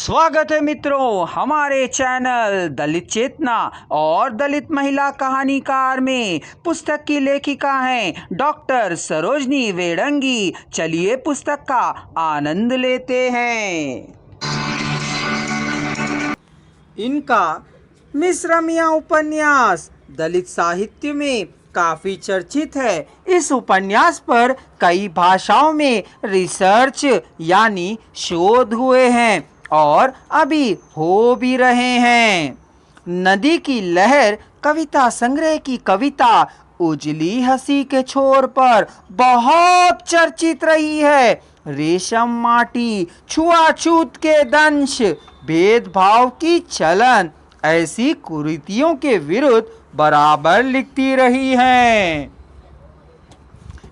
स्वागत है मित्रों हमारे चैनल दलित चेतना और दलित महिला कहानीकार में। पुस्तक की लेखिका हैं डॉक्टर सरोजनी वेडंगी। चलिए पुस्तक का आनंद लेते हैं। इनका मिस रमिया उपन्यास दलित साहित्य में काफी चर्चित है। इस उपन्यास पर कई भाषाओं में रिसर्च यानी शोध हुए हैं और अभी हो भी रहे हैं। नदी की लहर कविता संग्रह की कविता उजली हंसी के छोर पर बहुत चर्चित रही है। रेशम माटी, छुआछूत के दंश, भेदभाव की चलन ऐसी कुरीतियों के विरुद्ध बराबर लिखती रही हैं।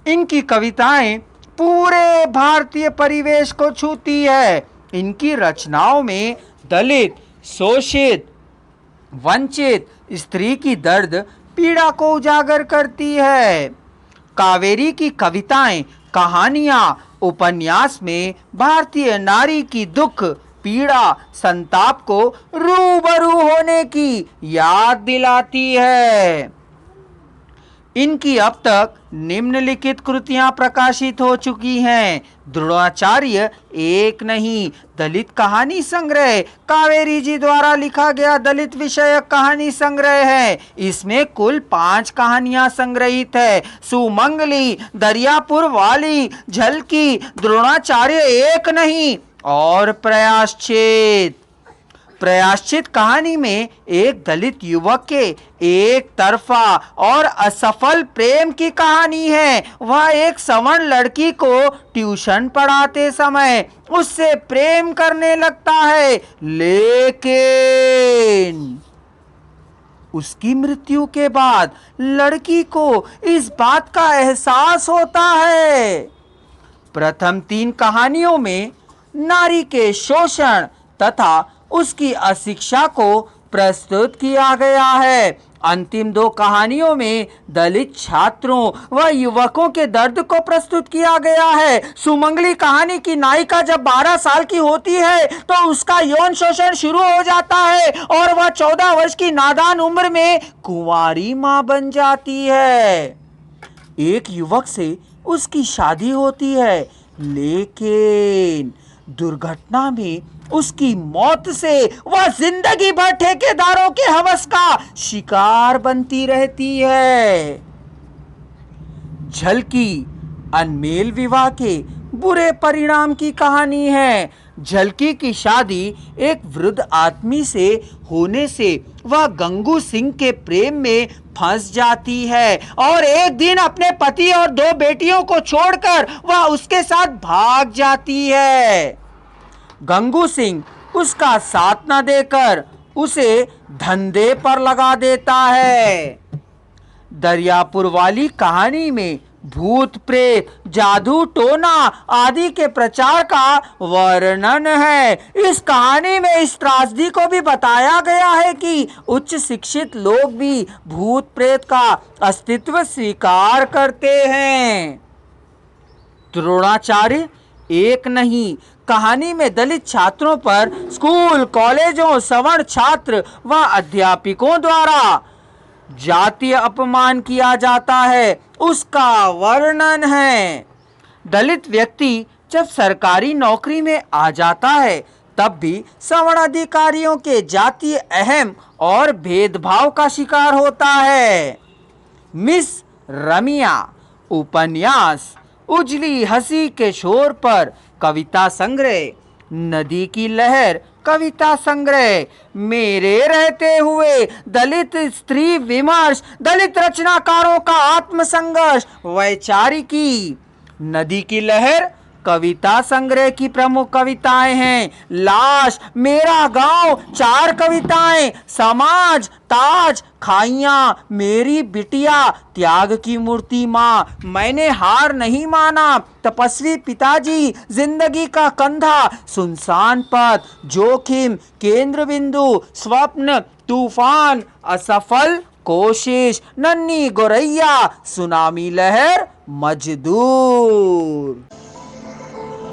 इनकी कविताएं पूरे भारतीय परिवेश को छूती है। इनकी रचनाओं में दलित, शोषित, वंचित स्त्री की दर्द पीड़ा को उजागर करती है। कावेरी की कविताएं, कहानियां, उपन्यास में भारतीय नारी की दुख, पीड़ा, संताप को रूबरू होने की याद दिलाती है। इनकी अब तक निम्नलिखित कृतियां प्रकाशित हो चुकी हैं। द्रोणाचार्य एक नहीं दलित कहानी संग्रह कावेरी जी द्वारा लिखा गया दलित विषयक कहानी संग्रह है। इसमें कुल 5 कहानियां संग्रहित है। सुमंगली, दरियापुर वाली, झलकी, द्रोणाचार्य एक नहीं और प्रयाश्चित। प्रयाश्चित कहानी में एक दलित युवक के एक तरफा और असफल प्रेम की कहानी है। वह एक सवर्ण लड़की को ट्यूशन पढ़ाते समय उससे प्रेम करने लगता है, लेकिन उसकी मृत्यु के बाद लड़की को इस बात का एहसास होता है। प्रथम 3 कहानियों में नारी के शोषण तथा उसकी अशिक्षा को प्रस्तुत किया गया है। अंतिम 2 कहानियों में दलित छात्रों व युवकों के दर्द को प्रस्तुत किया गया है। सुमंगली कहानी की नायिका जब 12 साल की होती है तो उसका यौन शोषण शुरू हो जाता है और वह 14 वर्ष की नादान उम्र में कुंवारी मां बन जाती है। एक युवक से उसकी शादी होती है, लेकिन दुर्घटना में उसकी मौत से वह जिंदगी भर ठेकेदारों के हवस का शिकार बनती रहती है। झलकी अनमेल विवाह के बुरे परिणाम की कहानी है। झलकी की शादी एक वृद्ध आदमी से होने से वह गंगू सिंह के प्रेम में फंस जाती है और एक दिन अपने पति और 2 बेटियों को छोड़कर वह उसके साथ भाग जाती है। गंगू सिंह उसका साथ न देकर उसे धंधे पर लगा देता है। दरियापुर वाली कहानी में भूत प्रेत, जादू टोना आदि के प्रचार का वर्णन है। इस कहानी में इस त्रासदी को भी बताया गया है कि उच्च शिक्षित लोग भी भूत प्रेत का अस्तित्व स्वीकार करते हैं। द्रोणाचार्य एक नहीं कहानी में दलित छात्रों पर स्कूल, कॉलेजों, सवर्ण छात्र व अध्यापकों द्वारा जातीय अपमान किया जाता है, उसका वर्णन है। दलित व्यक्ति जब सरकारी नौकरी में आ जाता है तब भी सवर्ण अधिकारियों के जातीय अहम और भेदभाव का शिकार होता है। मिस रमिया उपन्यास उजली हंसी के छोर पर कविता संग्रह, नदी की लहर कविता संग्रह, मेरे रहते हुए दलित स्त्री विमर्श, दलित रचनाकारों का आत्मसंघर्ष, वैचारिकी। नदी की लहर कविता संग्रह की प्रमुख कविताएं हैं। लाश, मेरा गांव 4 कविताएं, समाज, ताज, खाइयां, मेरी बिटिया, त्याग की मूर्ति माँ, मैंने हार नहीं माना, तपस्वी पिताजी, जिंदगी का कंधा, सुनसान पथ, जोखिम, केंद्र बिंदु, स्वप्न, तूफान, असफल कोशिश, नन्ही गोरैया, सुनामी लहर, मजदूर।